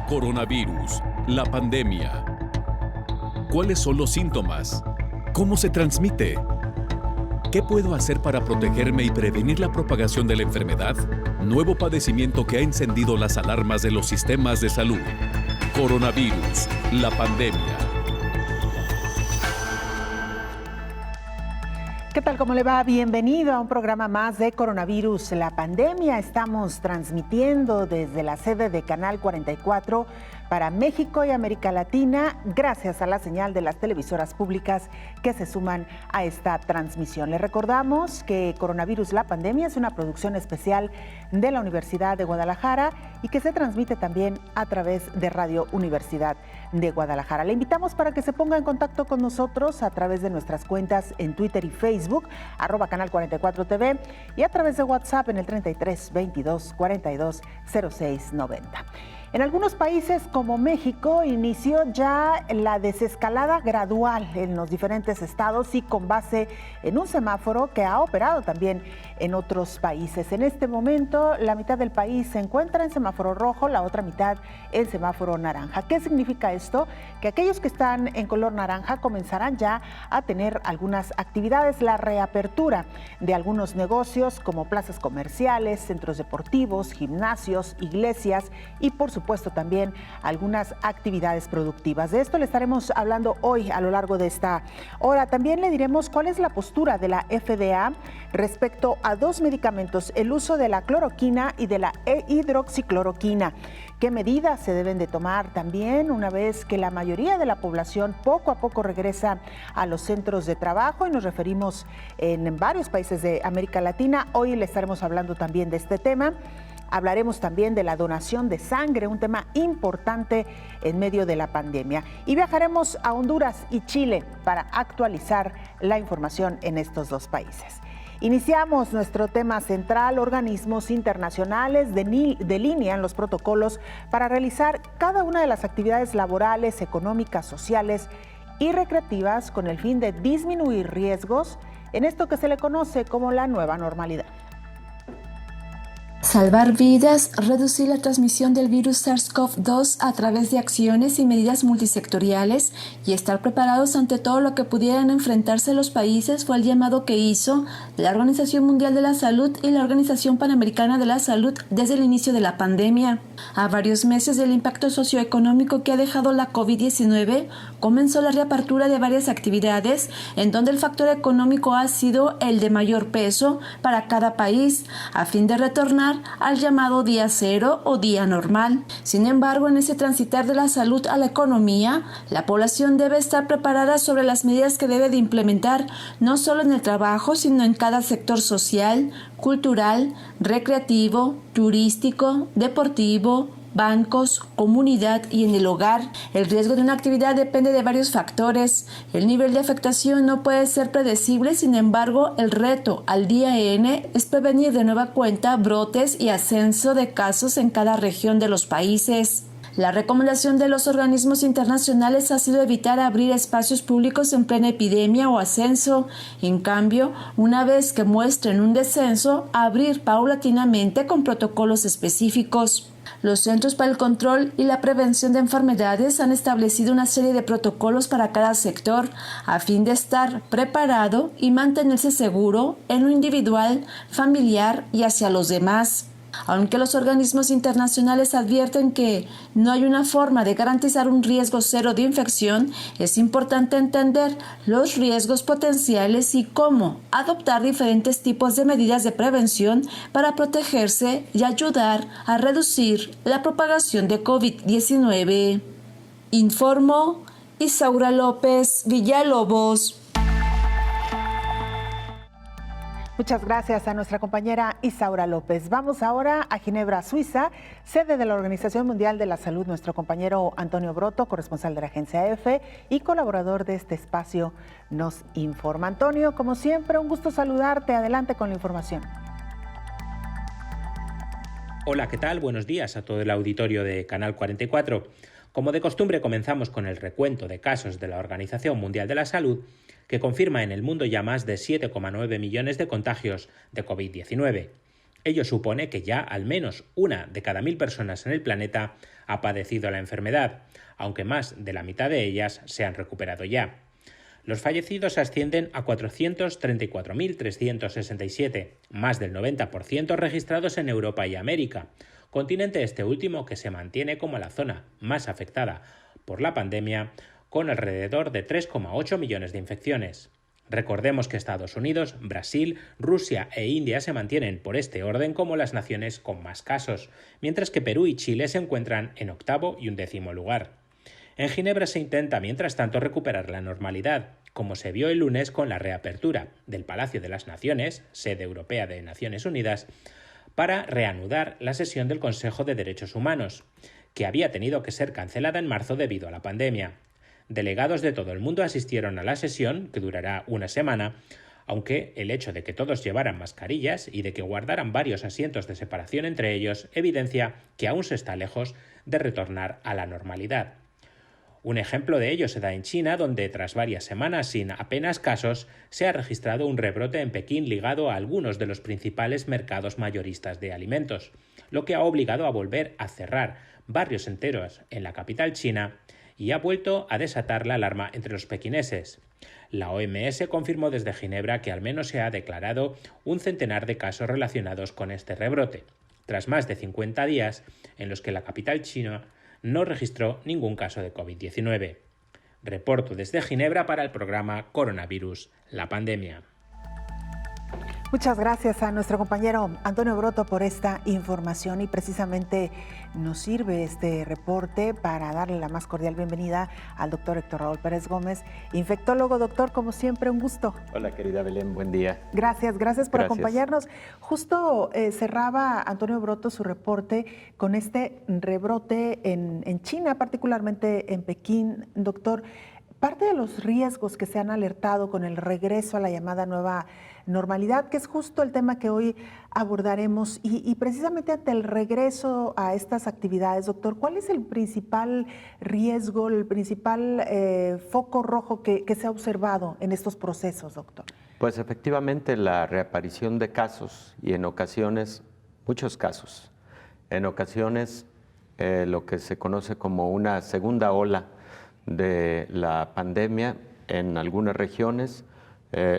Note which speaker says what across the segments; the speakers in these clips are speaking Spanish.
Speaker 1: Coronavirus, la pandemia. ¿Cuáles son los síntomas? ¿Cómo se transmite? ¿Qué puedo hacer para protegerme y prevenir la propagación de la enfermedad? Nuevo padecimiento que ha encendido las alarmas de los sistemas de salud. Coronavirus, la pandemia.
Speaker 2: ¿Qué tal? ¿Cómo le va? Bienvenido a un programa más de Coronavirus, la pandemia. Estamos transmitiendo desde la sede de Canal 44 para México y América Latina, gracias a la señal de las televisoras públicas que se suman a esta transmisión. Les recordamos que Coronavirus, la pandemia es una producción especial de la Universidad de Guadalajara y que se transmite también a través de Radio Universidad de Guadalajara. Le invitamos para que se ponga en contacto con nosotros a través de nuestras cuentas en Twitter y Facebook, @Canal 44 TV, y a través de WhatsApp en el 33 22 42 06 90. En algunos países como México inició ya la desescalada gradual en los diferentes estados y con base en un semáforo que ha operado también en otros países. En este momento, la mitad del país se encuentra en semáforo rojo, la otra mitad en semáforo naranja. ¿Qué significa esto? Que aquellos que están en color naranja comenzarán ya a tener algunas actividades, la reapertura de algunos negocios como plazas comerciales, centros deportivos, gimnasios, iglesias y por supuesto también algunas actividades productivas. De esto le estaremos hablando hoy a lo largo de esta hora. También le diremos cuál es la postura de la FDA respecto a dos medicamentos, el uso de la cloroquina y de la hidroxicloroquina. ¿Qué medidas se deben de tomar también una vez que la mayoría de la población poco a poco regresa a los centros de trabajo? Y nos referimos en varios países de América Latina. Hoy le estaremos hablando también de este tema. Hablaremos también de la donación de sangre, un tema importante en medio de la pandemia. Y viajaremos a Honduras y Chile para actualizar la información en estos dos países. Iniciamos nuestro tema central. Organismos internacionales delinean los protocolos para realizar cada una de las actividades laborales, económicas, sociales y recreativas con el fin de disminuir riesgos en esto que se le conoce como la nueva normalidad.
Speaker 3: Salvar vidas, reducir la transmisión del virus SARS-CoV-2 a través de acciones y medidas multisectoriales y estar preparados ante todo lo que pudieran enfrentarse los países fue el llamado que hizo la Organización Mundial de la Salud y la Organización Panamericana de la Salud desde el inicio de la pandemia. A varios meses del impacto socioeconómico que ha dejado la COVID-19, comenzó la reapertura de varias actividades en donde el factor económico ha sido el de mayor peso para cada país, a fin de retornar al llamado día cero o día normal. Sin embargo, en ese transitar de la salud a la economía, la población debe estar preparada sobre las medidas que debe de implementar, no solo en el trabajo, sino en cada sector social, cultural, recreativo, turístico, deportivo, bancos, comunidad y en el hogar. El riesgo de una actividad depende de varios factores. El nivel de afectación no puede ser predecible, sin embargo, el reto al día N es prevenir de nueva cuenta brotes y ascenso de casos en cada región de los países. La recomendación de los organismos internacionales ha sido evitar abrir espacios públicos en plena epidemia o ascenso. En cambio, una vez que muestren un descenso, abrir paulatinamente con protocolos específicos. Los Centros para el Control y la Prevención de Enfermedades han establecido una serie de protocolos para cada sector a fin de estar preparado y mantenerse seguro en lo individual, familiar y hacia los demás. Aunque los organismos internacionales advierten que no hay una forma de garantizar un riesgo cero de infección, es importante entender los riesgos potenciales y cómo adoptar diferentes tipos de medidas de prevención para protegerse y ayudar a reducir la propagación de COVID-19. Informó Isaura López Villalobos.
Speaker 2: Muchas gracias a nuestra compañera Isaura López. Vamos ahora a Ginebra, Suiza, sede de la Organización Mundial de la Salud. Nuestro compañero Antonio Broto, corresponsal de la agencia EFE y colaborador de este espacio, nos informa. Antonio, como siempre, un gusto saludarte. Adelante con la información.
Speaker 4: Hola, ¿qué tal? Buenos días a todo el auditorio de Canal 44. Como de costumbre, comenzamos con el recuento de casos de la Organización Mundial de la Salud, que confirma en el mundo ya más de 7,9 millones de contagios de COVID-19. Ello supone que ya al menos 1 de cada 1.000 personas en el planeta ha padecido la enfermedad, aunque más de la mitad de ellas se han recuperado ya. Los fallecidos ascienden a 434.367, más del 90% registrados en Europa y América, continente este último que se mantiene como la zona más afectada por la pandemia, con alrededor de 3,8 millones de infecciones. Recordemos que Estados Unidos, Brasil, Rusia e India se mantienen por este orden como las naciones con más casos, mientras que Perú y Chile se encuentran en 8º y 11º lugar. En Ginebra se intenta, mientras tanto, recuperar la normalidad, como se vio el lunes con la reapertura del Palacio de las Naciones, sede europea de Naciones Unidas, para reanudar la sesión del Consejo de Derechos Humanos, que había tenido que ser cancelada en marzo debido a la pandemia. Delegados de todo el mundo asistieron a la sesión, que durará una semana, aunque el hecho de que todos llevaran mascarillas y de que guardaran varios asientos de separación entre ellos evidencia que aún se está lejos de retornar a la normalidad. Un ejemplo de ello se da en China, donde tras varias semanas sin apenas casos, se ha registrado un rebrote en Pekín ligado a algunos de los principales mercados mayoristas de alimentos, lo que ha obligado a volver a cerrar barrios enteros en la capital china y ha vuelto a desatar la alarma entre los pequineses. La OMS confirmó desde Ginebra que al menos se ha declarado un centenar de casos relacionados con este rebrote, tras más de 50 días en los que la capital china no registró ningún caso de COVID-19. Reporto desde Ginebra para el programa Coronavirus, la pandemia.
Speaker 2: Muchas gracias a nuestro compañero Antonio Broto por esta información y precisamente nos sirve este reporte para darle la más cordial bienvenida al doctor Héctor Raúl Pérez Gómez, infectólogo. Doctor, como siempre, un gusto.
Speaker 5: Hola, querida Belén, buen día.
Speaker 2: Gracias por acompañarnos. Justo cerraba Antonio Broto su reporte con este rebrote en China, particularmente en Pekín. Doctor, parte de los riesgos que se han alertado con el regreso a la llamada nueva normalidad, que es justo el tema que hoy abordaremos, y precisamente ante el regreso a estas actividades, doctor, ¿cuál es el principal riesgo, el principal foco rojo que se ha observado en estos procesos, doctor?
Speaker 5: Pues efectivamente la reaparición de casos y en ocasiones, muchos casos, en ocasiones lo que se conoce como una segunda ola de la pandemia en algunas regiones.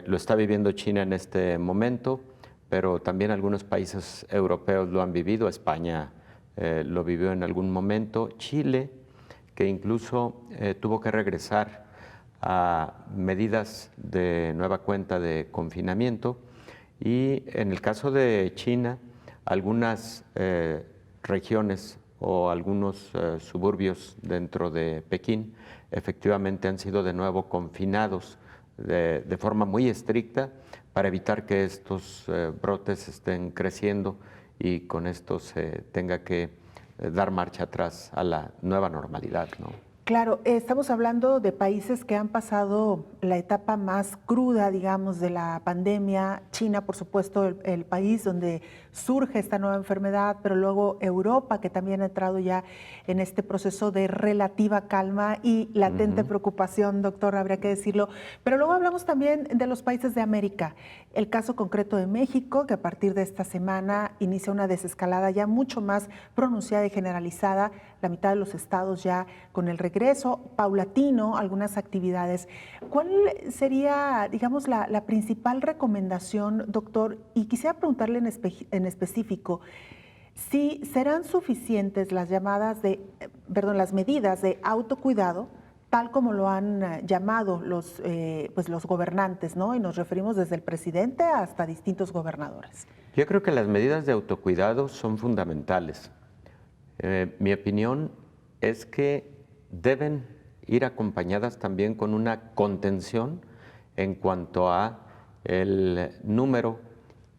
Speaker 5: Lo está viviendo China en este momento, pero también algunos países europeos lo han vivido. España lo vivió en algún momento. Chile, que incluso tuvo que regresar a medidas de nueva cuenta de confinamiento. Y en el caso de China, algunas regiones o algunos suburbios dentro de Pekín efectivamente han sido de nuevo confinados de forma muy estricta para evitar que estos brotes estén creciendo y con esto se tenga que dar marcha atrás a la nueva normalidad, ¿no?
Speaker 2: Claro, estamos hablando de países que han pasado la etapa más cruda, digamos, de la pandemia. China, por supuesto, el país donde surge esta nueva enfermedad, pero luego Europa, que también ha entrado ya en este proceso de relativa calma y latente preocupación, doctor, habría que decirlo. Pero luego hablamos también de los países de América. El caso concreto de México, que a partir de esta semana inicia una desescalada ya mucho más pronunciada y generalizada, la mitad de los estados ya con el regreso paulatino, algunas actividades. ¿Cuál sería, digamos, la principal recomendación, doctor? Y quisiera preguntarle en específico, si serán suficientes las las medidas de autocuidado, tal como lo han llamado los gobernantes, ¿no? Y nos referimos desde el presidente hasta distintos gobernadores.
Speaker 5: Yo creo que las medidas de autocuidado son fundamentales. Mi opinión es que deben ir acompañadas también con una contención en cuanto a el número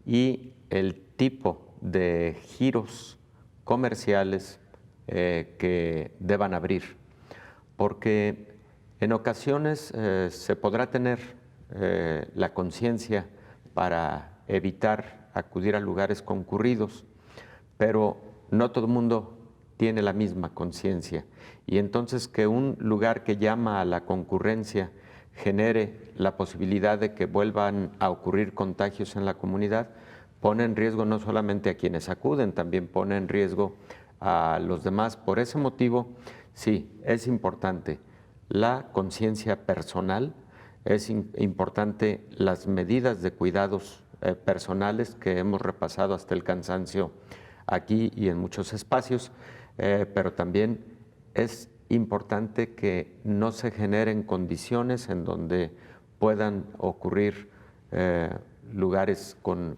Speaker 5: y el tipo de giros comerciales que deban abrir, porque en ocasiones se podrá tener la conciencia para evitar acudir a lugares concurridos, pero no todo el mundo tiene la misma conciencia, y entonces que un lugar que llama a la concurrencia genere la posibilidad de que vuelvan a ocurrir contagios en la comunidad, pone en riesgo no solamente a quienes acuden, también pone en riesgo a los demás. Por ese motivo, sí, es importante la conciencia personal, es importante las medidas de cuidados personales que hemos repasado hasta el cansancio aquí y en muchos espacios, pero también es importante que no se generen condiciones en donde puedan ocurrir lugares con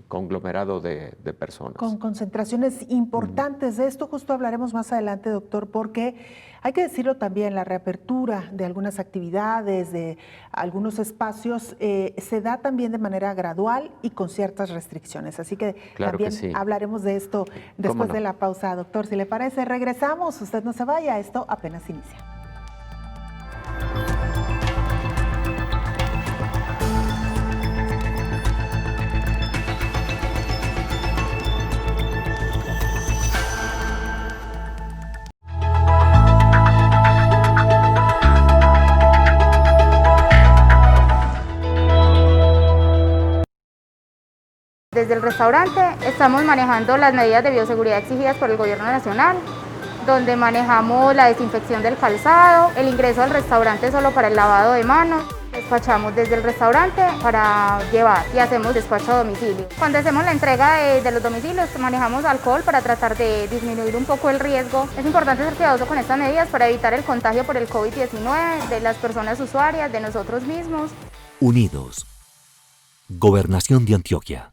Speaker 5: conglomerado de personas.
Speaker 2: Con concentraciones importantes. De esto justo hablaremos más adelante, doctor, porque hay que decirlo también, la reapertura de algunas actividades, de algunos espacios, se da también de manera gradual y con ciertas restricciones. Así que
Speaker 5: claro
Speaker 2: también
Speaker 5: que sí.
Speaker 2: Hablaremos de esto después de la pausa, doctor. Si le parece, regresamos. Usted no se vaya, esto apenas inicia.
Speaker 6: Desde el restaurante estamos manejando las medidas de bioseguridad exigidas por el Gobierno Nacional, donde manejamos la desinfección del calzado, el ingreso al restaurante solo para el lavado de manos. Despachamos desde el restaurante para llevar y hacemos despacho a domicilio. Cuando hacemos la entrega de los domicilios manejamos alcohol para tratar de disminuir un poco el riesgo. Es importante ser cuidadoso con estas medidas para evitar el contagio por el COVID-19 de las personas usuarias, de nosotros mismos.
Speaker 7: Unidos. Gobernación de Antioquia.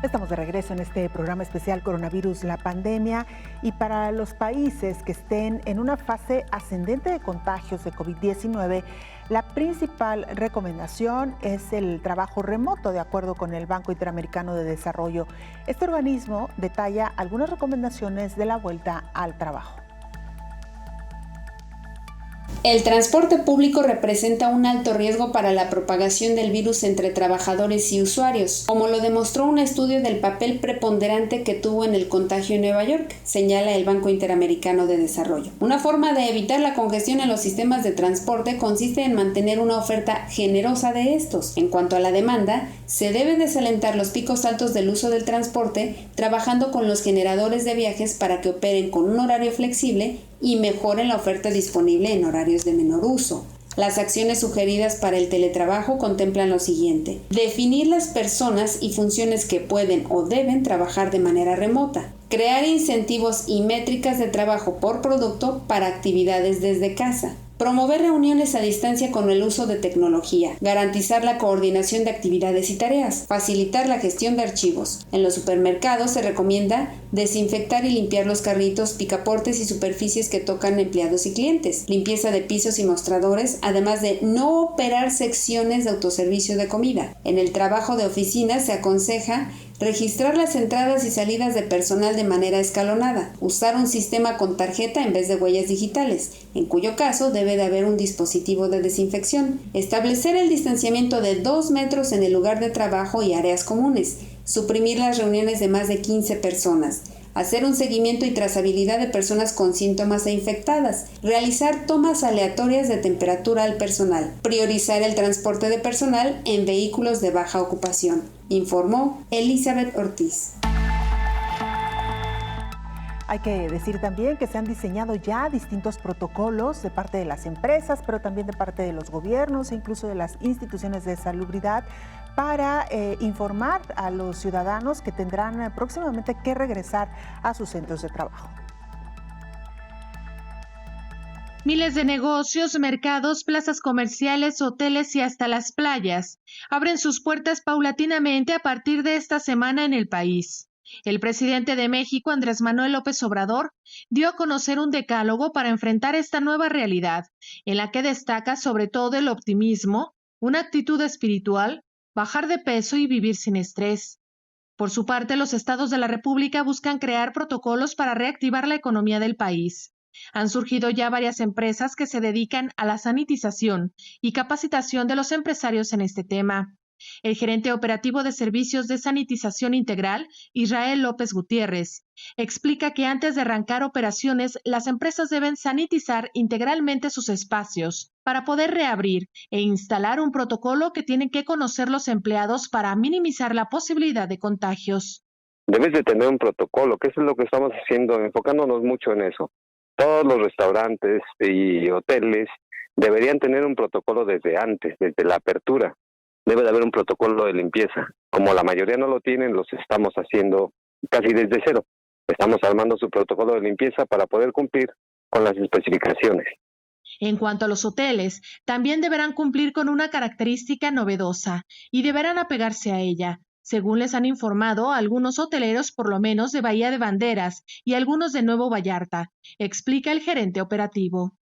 Speaker 2: Estamos de regreso en este programa especial Coronavirus, la pandemia, y para los países que estén en una fase ascendente de contagios de COVID-19, la principal recomendación es el trabajo remoto, de acuerdo con el Banco Interamericano de Desarrollo. Este organismo detalla algunas recomendaciones de la vuelta al trabajo.
Speaker 3: El transporte público representa un alto riesgo para la propagación del virus entre trabajadores y usuarios, como lo demostró un estudio del papel preponderante que tuvo en el contagio en Nueva York, señala el Banco Interamericano de Desarrollo. Una forma de evitar la congestión en los sistemas de transporte consiste en mantener una oferta generosa de estos. En cuanto a la demanda, se debe desalentar los picos altos del uso del transporte, trabajando con los generadores de viajes para que operen con un horario flexible y mejoren la oferta disponible en horarios de menor uso. Las acciones sugeridas para el teletrabajo contemplan lo siguiente: definir las personas y funciones que pueden o deben trabajar de manera remota, crear incentivos y métricas de trabajo por producto para actividades desde casa, promover reuniones a distancia con el uso de tecnología, garantizar la coordinación de actividades y tareas, facilitar la gestión de archivos. En los supermercados se recomienda desinfectar y limpiar los carritos, picaportes y superficies que tocan empleados y clientes, limpieza de pisos y mostradores, además de no operar secciones de autoservicio de comida. En el trabajo de oficina se aconseja registrar las entradas y salidas de personal de manera escalonada, usar un sistema con tarjeta en vez de huellas digitales, en cuyo caso debe de haber un dispositivo de desinfección, establecer el distanciamiento de 2 metros en el lugar de trabajo y áreas comunes, suprimir las reuniones de más de 15 personas, hacer un seguimiento y trazabilidad de personas con síntomas e infectadas, realizar tomas aleatorias de temperatura al personal, priorizar el transporte de personal en vehículos de baja ocupación, informó Elizabeth Ortiz.
Speaker 2: Hay que decir también que se han diseñado ya distintos protocolos de parte de las empresas, pero también de parte de los gobiernos e incluso de las instituciones de salubridad para informar a los ciudadanos que tendrán próximamente que regresar a sus centros de trabajo.
Speaker 8: Miles de negocios, mercados, plazas comerciales, hoteles y hasta las playas abren sus puertas paulatinamente a partir de esta semana en el país. El presidente de México, Andrés Manuel López Obrador, dio a conocer un decálogo para enfrentar esta nueva realidad, en la que destaca sobre todo el optimismo, una actitud espiritual, bajar de peso y vivir sin estrés. Por su parte, los estados de la República buscan crear protocolos para reactivar la economía del país. Han surgido ya varias empresas que se dedican a la sanitización y capacitación de los empresarios en este tema. El gerente operativo de servicios de sanitización integral, Israel López Gutiérrez, explica que antes de arrancar operaciones, las empresas deben sanitizar integralmente sus espacios para poder reabrir e instalar un protocolo que tienen que conocer los empleados para minimizar la posibilidad de contagios.
Speaker 9: Debes de tener un protocolo, que eso es lo que estamos haciendo, enfocándonos mucho en eso. Todos los restaurantes y hoteles deberían tener un protocolo desde antes, desde la apertura. Debe de haber un protocolo de limpieza. Como la mayoría no lo tienen, los estamos haciendo casi desde cero. Estamos armando su protocolo de limpieza para poder cumplir con las especificaciones.
Speaker 8: En cuanto a los hoteles, también deberán cumplir con una característica novedosa y deberán apegarse a ella. Según les han informado algunos hoteleros, por lo menos de Bahía de Banderas y algunos de Nuevo Vallarta, explica el gerente operativo.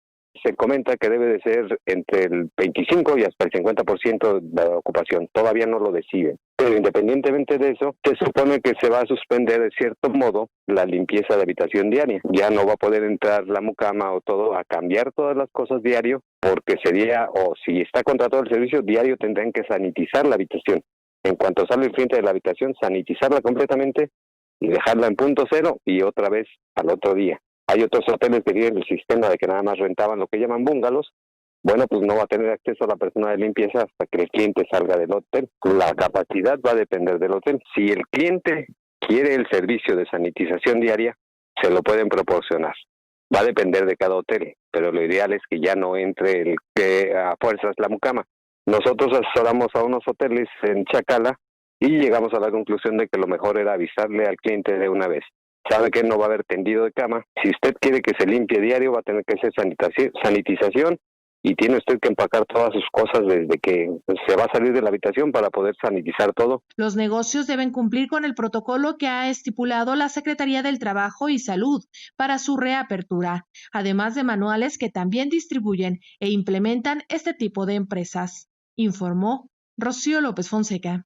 Speaker 9: Se comenta que debe de ser entre el 25 y hasta el 50% de la ocupación. Todavía no lo deciden. Pero independientemente de eso, se supone que se va a suspender de cierto modo la limpieza de habitación diaria. Ya no va a poder entrar la mucama o todo a cambiar todas las cosas diario, porque sería, o si está contratado el servicio, diario tendrán que sanitizar la habitación. En cuanto sale el cliente de la habitación, sanitizarla completamente y dejarla en punto cero y otra vez al otro día. Hay otros hoteles que tienen el sistema de que nada más rentaban lo que llaman búngalos. Bueno, pues no va a tener acceso a la persona de limpieza hasta que el cliente salga del hotel. La capacidad va a depender del hotel. Si el cliente quiere el servicio de sanitización diaria, se lo pueden proporcionar. Va a depender de cada hotel, pero lo ideal es que ya no entre el que a fuerzas la mucama. Nosotros asesoramos a unos hoteles en Chacala y llegamos a la conclusión de que lo mejor era avisarle al cliente de una vez. Sabe que no va a haber tendido de cama. Si usted quiere que se limpie diario, va a tener que hacer sanitización y tiene usted que empacar todas sus cosas desde que se va a salir de la habitación para poder sanitizar todo.
Speaker 8: Los negocios deben cumplir con el protocolo que ha estipulado la Secretaría del Trabajo y Salud para su reapertura, además de manuales que también distribuyen e implementan este tipo de empresas, informó Rocío López Fonseca.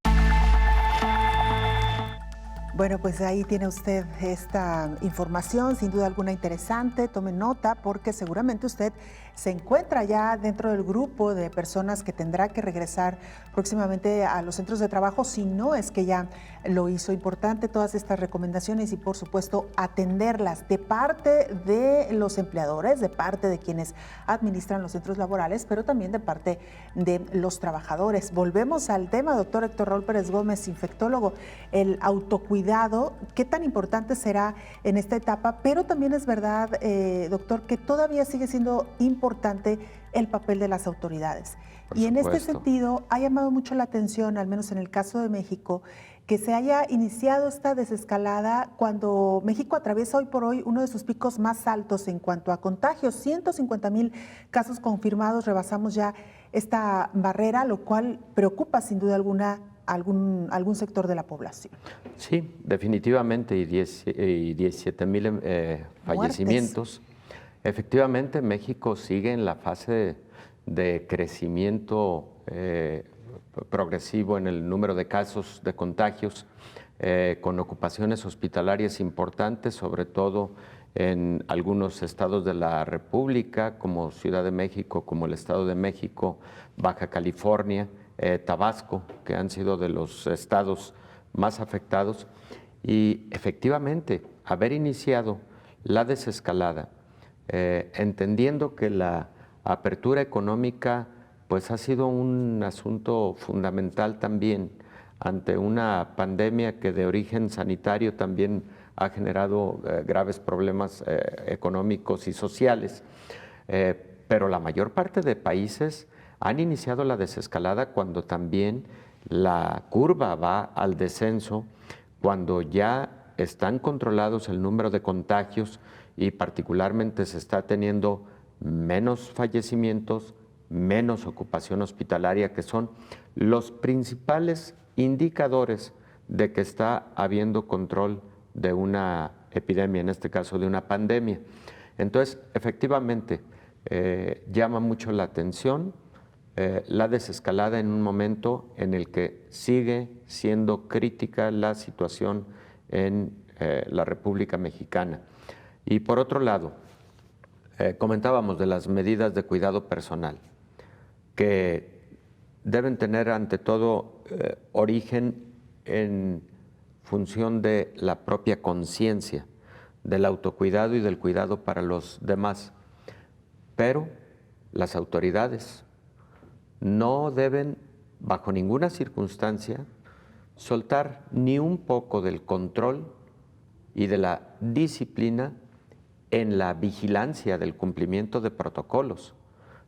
Speaker 2: Bueno, pues ahí tiene usted esta información, sin duda alguna interesante. Tome nota porque seguramente usted se encuentra ya dentro del grupo de personas que tendrá que regresar próximamente a los centros de trabajo, si no es que ya lo hizo. Importante todas estas recomendaciones y por supuesto atenderlas de parte de los empleadores, de parte de quienes administran los centros laborales, pero también de parte de los trabajadores. Volvemos al tema, doctor Héctor Raúl Pérez Gómez, infectólogo, el autocuidado, ¿qué tan importante será en esta etapa? Pero también es verdad, doctor, que todavía sigue siendo importante el papel de las autoridades. Y en este sentido ha llamado mucho la atención, al menos en el caso de México, que se haya iniciado esta desescalada cuando México atraviesa hoy por hoy uno de sus picos más altos en cuanto a contagios. 150,000 casos confirmados, rebasamos ya esta barrera, lo cual preocupa sin duda alguna algún sector de la población.
Speaker 5: Sí, definitivamente, y 17,000 fallecimientos. Efectivamente, México sigue en la fase de crecimiento progresivo en el número de casos de contagios, con ocupaciones hospitalarias importantes, sobre todo en algunos estados de la República, como Ciudad de México, como el Estado de México, Baja California, Tabasco, que han sido de los estados más afectados. Y efectivamente, haber iniciado la desescalada, entendiendo que la apertura económica pues ha sido un asunto fundamental también ante una pandemia que de origen sanitario también ha generado graves problemas económicos y sociales, pero la mayor parte de países han iniciado la desescalada cuando también la curva va al descenso, cuando ya están controlados el número de contagios y particularmente se está teniendo menos fallecimientos, menos ocupación hospitalaria, que son los principales indicadores de que está habiendo control de una epidemia, en este caso de una pandemia. Entonces, efectivamente, llama mucho la atención la desescalada en un momento en el que sigue siendo crítica la situación en la República Mexicana. Y por otro lado, comentábamos de las medidas de cuidado personal, que deben tener ante todo origen en función de la propia conciencia, del autocuidado y del cuidado para los demás. Pero las autoridades no deben, bajo ninguna circunstancia, soltar ni un poco del control y de la disciplina en la vigilancia del cumplimiento de protocolos.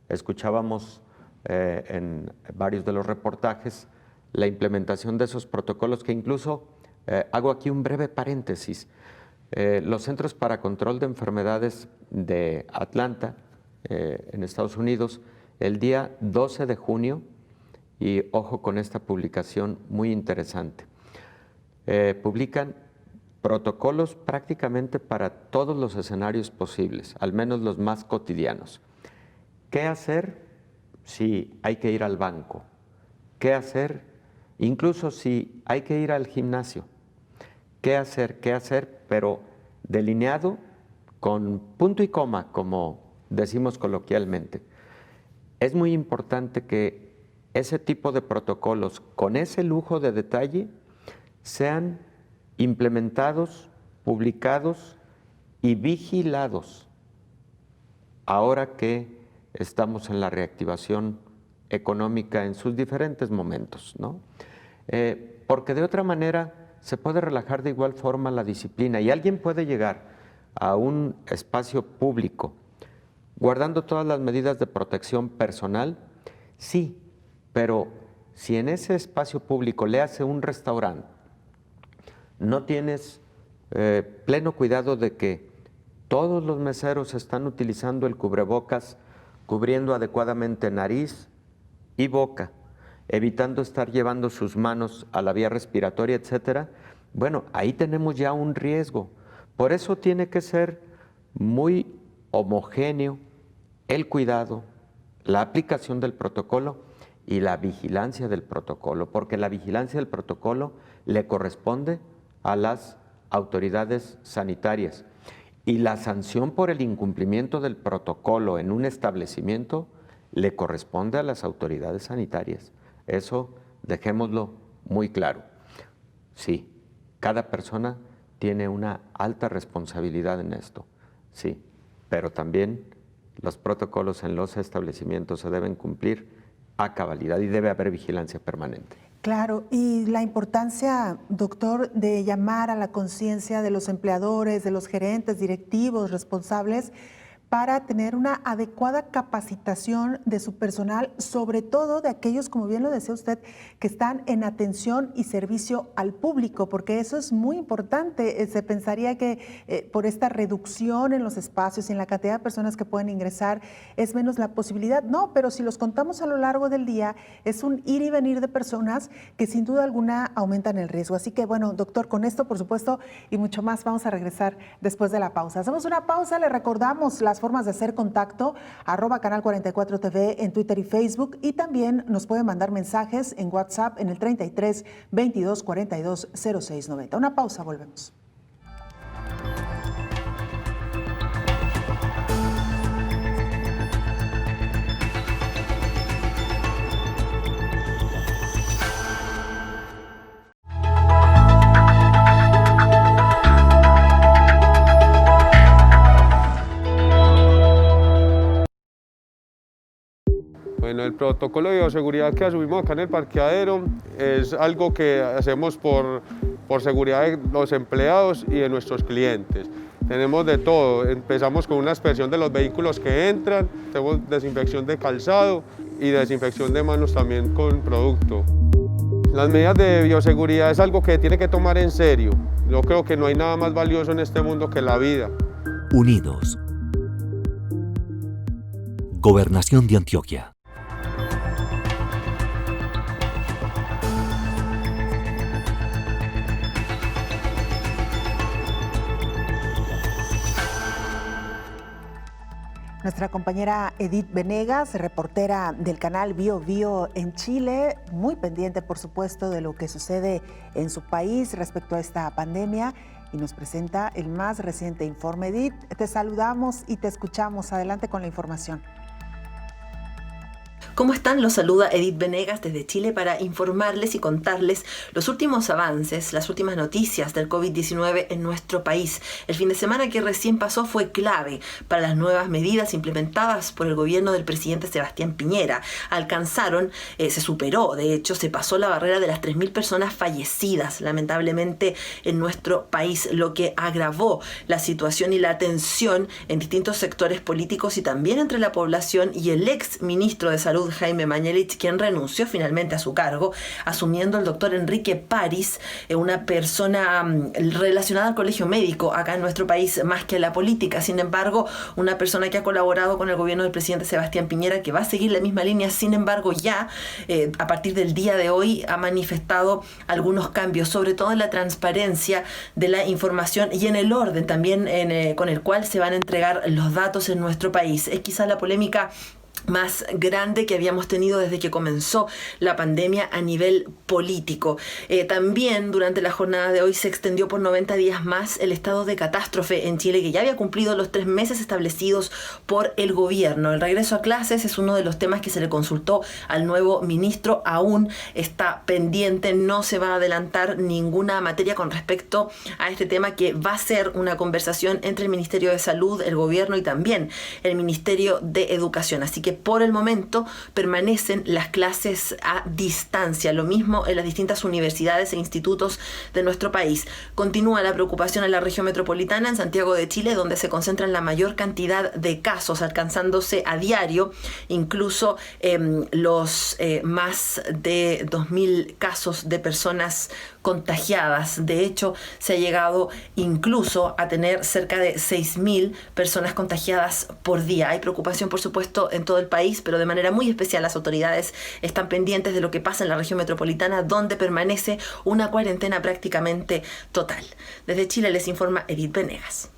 Speaker 5: Escuchábamos en varios de los reportajes la implementación de esos protocolos que incluso, hago aquí un breve paréntesis, los Centros para Control de Enfermedades de Atlanta, en Estados Unidos, el día 12 de junio, y ojo con esta publicación muy interesante, publican protocolos prácticamente para todos los escenarios posibles, al menos los más cotidianos. ¿Qué hacer si hay que ir al banco? ¿Qué hacer incluso si hay que ir al gimnasio? ¿Qué hacer? Pero delineado con punto y coma, como decimos coloquialmente. Es muy importante que ese tipo de protocolos, con ese lujo de detalle, sean implementados, publicados y vigilados. Ahora que estamos en la reactivación económica en sus diferentes momentos, ¿no? Porque de otra manera se puede relajar de igual forma la disciplina y alguien puede llegar a un espacio público guardando todas las medidas de protección personal, sí, pero si en ese espacio público le hace un restaurante, no tienes pleno cuidado de que todos los meseros están utilizando el cubrebocas, cubriendo adecuadamente nariz y boca, evitando estar llevando sus manos a la vía respiratoria, etcétera, bueno, ahí tenemos ya un riesgo. Por eso tiene que ser muy homogéneo el cuidado, la aplicación del protocolo y la vigilancia del protocolo, porque la vigilancia del protocolo le corresponde a las autoridades sanitarias y la sanción por el incumplimiento del protocolo en un establecimiento le corresponde a las autoridades sanitarias. Eso dejémoslo muy claro. Sí, cada persona tiene una alta responsabilidad en esto, sí, pero también los protocolos en los establecimientos se deben cumplir a cabalidad y debe haber vigilancia permanente.
Speaker 2: Claro, y la importancia, doctor, de llamar a la conciencia de los empleadores, de los gerentes, directivos, responsables, para tener una adecuada capacitación de su personal, sobre todo de aquellos, como bien lo decía usted, que están en atención y servicio al público, porque eso es muy importante. Se pensaría que por esta reducción en los espacios y en la cantidad de personas que pueden ingresar es menos la posibilidad. No, pero si los contamos a lo largo del día, es un ir y venir de personas que sin duda alguna aumentan el riesgo. Así que bueno, doctor, con esto, por supuesto, y mucho más, vamos a regresar después de la pausa. Hacemos una pausa, le recordamos las formas de hacer contacto, @Canal 44 TV en Twitter y Facebook, y también nos puede mandar mensajes en WhatsApp en el 33 22 42 06 90. Una pausa, volvemos.
Speaker 10: Bueno, el protocolo de bioseguridad que asumimos acá en el parqueadero es algo que hacemos por seguridad de los empleados y de nuestros clientes. Tenemos de todo, empezamos con una inspección de los vehículos que entran, tenemos desinfección de calzado y desinfección de manos también con producto. Las medidas de bioseguridad es algo que tiene que tomar en serio. Yo creo que no hay nada más valioso en este mundo que la vida.
Speaker 7: Unidos. Gobernación de Antioquia.
Speaker 2: Nuestra compañera Edith Venegas, reportera del canal Bio Bio en Chile, muy pendiente, por supuesto, de lo que sucede en su país respecto a esta pandemia, y nos presenta el más reciente informe. Edith, te saludamos y te escuchamos. Adelante con la información.
Speaker 11: ¿Cómo están? Los saluda Edith Venegas desde Chile para informarles y contarles los últimos avances, las últimas noticias del COVID-19 en nuestro país. El fin de semana que recién pasó fue clave para las nuevas medidas implementadas por el gobierno del presidente Sebastián Piñera. Se superó, de hecho, se pasó la barrera de las 3.000 personas fallecidas, lamentablemente, en nuestro país, lo que agravó la situación y la tensión en distintos sectores políticos y también entre la población y el ex ministro de Salud, Jaime Mañalich, quien renunció finalmente a su cargo, asumiendo el doctor Enrique París, una persona relacionada al colegio médico acá en nuestro país más que a la política. Sin embargo, una persona que ha colaborado con el gobierno del presidente Sebastián Piñera, que va a seguir la misma línea. Sin embargo, ya a partir del día de hoy ha manifestado algunos cambios, sobre todo en la transparencia de la información y en el orden también con el cual se van a entregar los datos en nuestro país. Es quizá la polémica más grande que habíamos tenido desde que comenzó la pandemia a nivel político. También durante la jornada de hoy se extendió por 90 días más el estado de catástrofe en Chile, que ya había cumplido los 3 meses establecidos por el gobierno. El regreso a clases es uno de los temas que se le consultó al nuevo ministro. Aún está pendiente, no se va a adelantar ninguna materia con respecto a este tema, que va a ser una conversación entre el Ministerio de Salud, el gobierno y también el Ministerio de Educación. Así que por el momento permanecen las clases a distancia, lo mismo en las distintas universidades e institutos de nuestro país. Continúa la preocupación en la región metropolitana, en Santiago de Chile, donde se concentran la mayor cantidad de casos, alcanzándose a diario incluso los más de 2.000 casos de personas contagiadas. De hecho, se ha llegado incluso a tener cerca de 6.000 personas contagiadas por día. Hay preocupación, por supuesto, en todo el país, pero de manera muy especial las autoridades están pendientes de lo que pasa en la región metropolitana, donde permanece una cuarentena prácticamente total. Desde Chile les informa Edith Venegas.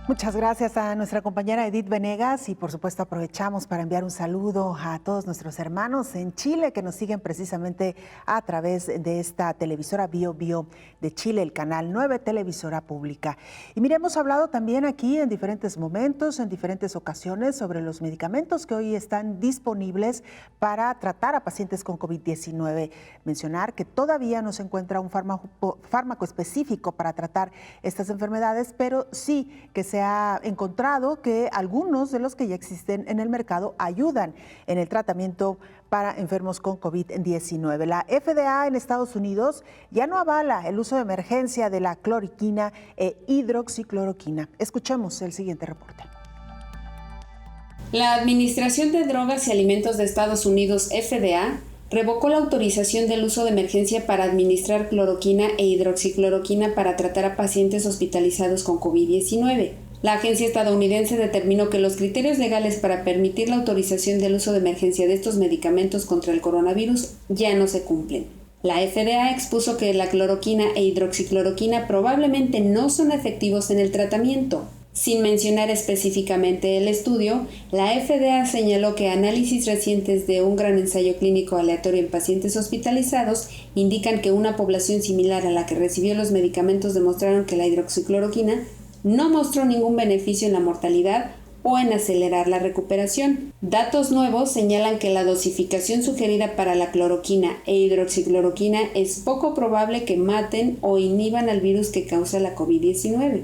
Speaker 2: Muchas gracias a nuestra compañera Edith Venegas y por supuesto aprovechamos para enviar un saludo a todos nuestros hermanos en Chile que nos siguen precisamente a través de esta televisora Bio Bio de Chile, el canal 9 televisora pública. Y mire, hemos hablado también aquí en diferentes momentos, en diferentes ocasiones sobre los medicamentos que hoy están disponibles para tratar a pacientes con COVID-19. Mencionar que todavía no se encuentra un fármaco específico para tratar estas enfermedades, pero sí que se ha encontrado que algunos de los que ya existen en el mercado ayudan en el tratamiento para enfermos con COVID-19. La FDA en Estados Unidos ya no avala el uso de emergencia de la cloroquina e hidroxicloroquina. Escuchemos el siguiente reporte.
Speaker 12: La Administración de Drogas y Alimentos de Estados Unidos, FDA, revocó la autorización del uso de emergencia para administrar cloroquina e hidroxicloroquina para tratar a pacientes hospitalizados con COVID-19. La agencia estadounidense determinó que los criterios legales para permitir la autorización del uso de emergencia de estos medicamentos contra el coronavirus ya no se cumplen. La FDA expuso que la cloroquina e hidroxicloroquina probablemente no son efectivos en el tratamiento. Sin mencionar específicamente el estudio, la FDA señaló que análisis recientes de un gran ensayo clínico aleatorio en pacientes hospitalizados indican que una población similar a la que recibió los medicamentos demostraron que la hidroxicloroquina no mostró ningún beneficio en la mortalidad o en acelerar la recuperación. Datos nuevos señalan que la dosificación sugerida para la cloroquina e hidroxicloroquina es poco probable que maten o inhiban al virus que causa la COVID-19.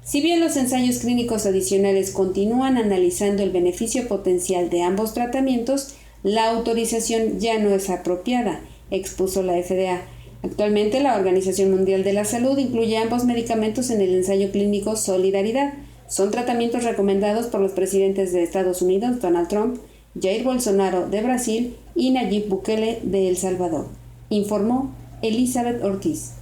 Speaker 12: Si bien los ensayos clínicos adicionales continúan analizando el beneficio potencial de ambos tratamientos, la autorización ya no es apropiada, expuso la FDA. Actualmente, la Organización Mundial de la Salud incluye ambos medicamentos en el ensayo clínico Solidaridad. Son tratamientos recomendados por los presidentes de Estados Unidos, Donald Trump, Jair Bolsonaro de Brasil y Nayib Bukele de El Salvador, informó Elizabeth Ortiz.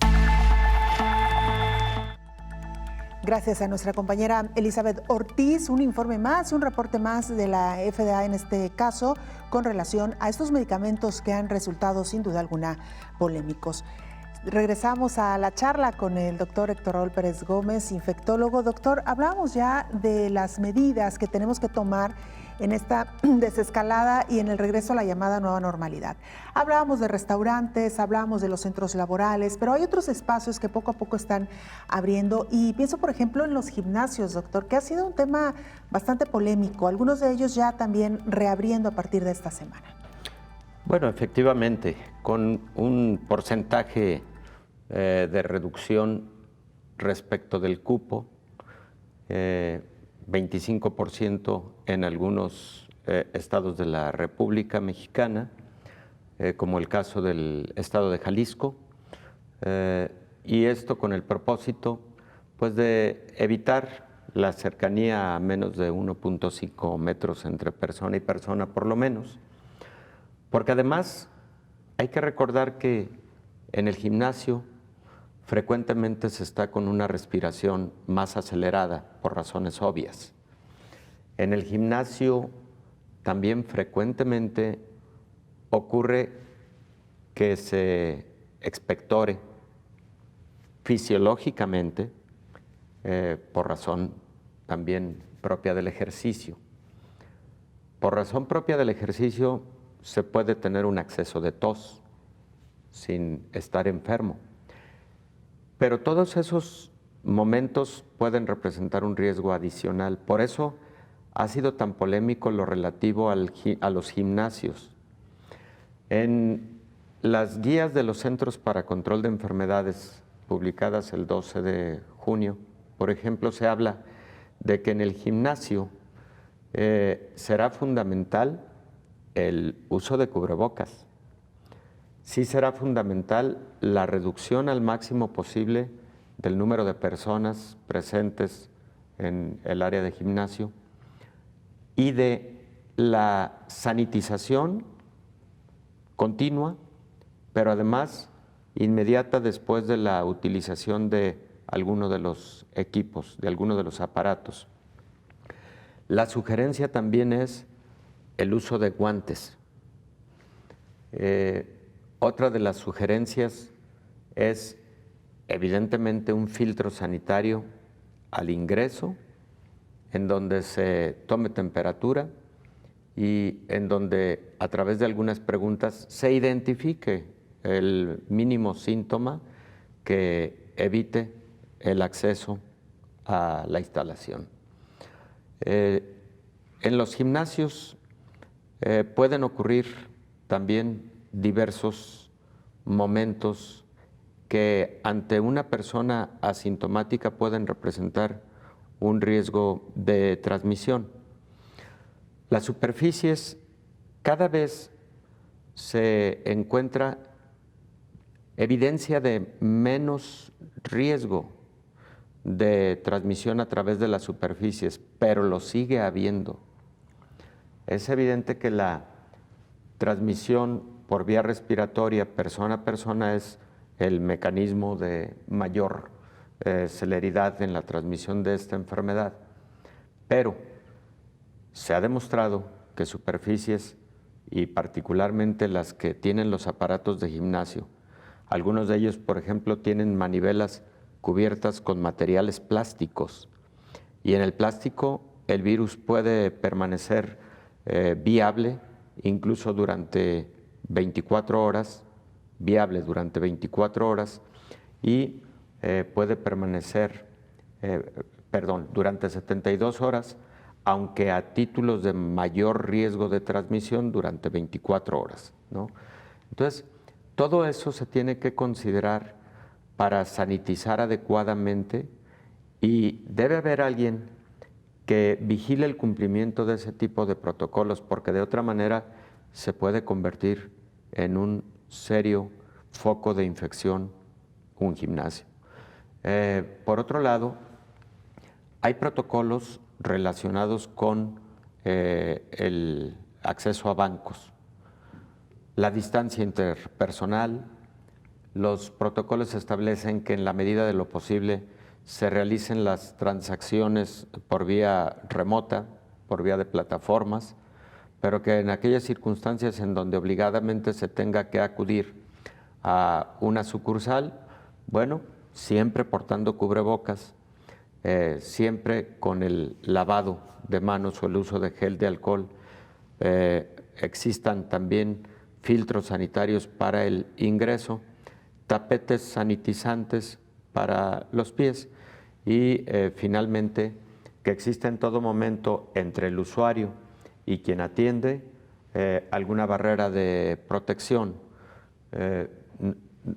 Speaker 2: Gracias a nuestra compañera Elizabeth Ortiz. Un informe más, un reporte más de la FDA en este caso con relación a estos medicamentos que han resultado sin duda alguna polémicos. Regresamos a la charla con el doctor Héctor Raúl Pérez Gómez, infectólogo. Doctor, hablábamos ya de las medidas que tenemos que tomar en esta desescalada y en el regreso a la llamada nueva normalidad. Hablábamos de restaurantes, hablábamos de los centros laborales, pero hay otros espacios que poco a poco están abriendo y pienso, por ejemplo, en los gimnasios, doctor, que ha sido un tema bastante polémico, algunos de ellos ya también reabriendo a partir de esta semana.
Speaker 5: Bueno, efectivamente, con un porcentaje de reducción respecto del cupo, 25% en algunos estados de la República Mexicana, como el caso del estado de Jalisco, y esto con el propósito pues, de evitar la cercanía a menos de 1.5 metros entre persona y persona por lo menos, porque además hay que recordar que en el gimnasio frecuentemente se está con una respiración más acelerada por razones obvias. En el gimnasio también frecuentemente ocurre que se expectore fisiológicamente por razón también propia del ejercicio. Por razón propia del ejercicio se puede tener un acceso de tos sin estar enfermo. Pero todos esos momentos pueden representar un riesgo adicional. Por eso ha sido tan polémico lo relativo a los gimnasios. En las guías de los Centros para Control de Enfermedades, publicadas el 12 de junio, por ejemplo, se habla de que en el gimnasio será fundamental el uso de cubrebocas. Sí será fundamental la reducción al máximo posible del número de personas presentes en el área de gimnasio y de la sanitización continua, pero además inmediata después de la utilización de alguno de los equipos, de alguno de los aparatos. La sugerencia también es el uso de guantes. Otra de las sugerencias es evidentemente un filtro sanitario al ingreso, en donde se tome temperatura y en donde a través de algunas preguntas se identifique el mínimo síntoma que evite el acceso a la instalación. En los gimnasios pueden ocurrir también diversos momentos que ante una persona asintomática pueden representar un riesgo de transmisión. Las superficies, cada vez se encuentra evidencia de menos riesgo de transmisión a través de las superficies, pero lo sigue habiendo. Es evidente que la transmisión por vía respiratoria persona a persona es el mecanismo de mayor celeridad en la transmisión de esta enfermedad, pero se ha demostrado que superficies y particularmente las que tienen los aparatos de gimnasio, algunos de ellos, por ejemplo, tienen manivelas cubiertas con materiales plásticos y en el plástico el virus puede permanecer viable incluso durante 24 horas, viable durante 24 horas y puede permanecer, durante 72 horas, aunque a títulos de mayor riesgo de transmisión durante 24 horas, ¿no? Entonces, todo eso se tiene que considerar para sanitizar adecuadamente y debe haber alguien que vigile el cumplimiento de ese tipo de protocolos, porque de otra manera se puede convertir en un serio foco de infección un gimnasio. Por otro lado, hay protocolos relacionados con el acceso a bancos, la distancia interpersonal. Los protocolos establecen que en la medida de lo posible se realicen las transacciones por vía remota, por vía de plataformas, pero que en aquellas circunstancias en donde obligadamente se tenga que acudir a una sucursal, bueno, siempre portando cubrebocas, siempre con el lavado de manos o el uso de gel de alcohol. Existan también filtros sanitarios para el ingreso, tapetes sanitizantes para los pies y finalmente que exista en todo momento entre el usuario y quien atiende alguna barrera de protección.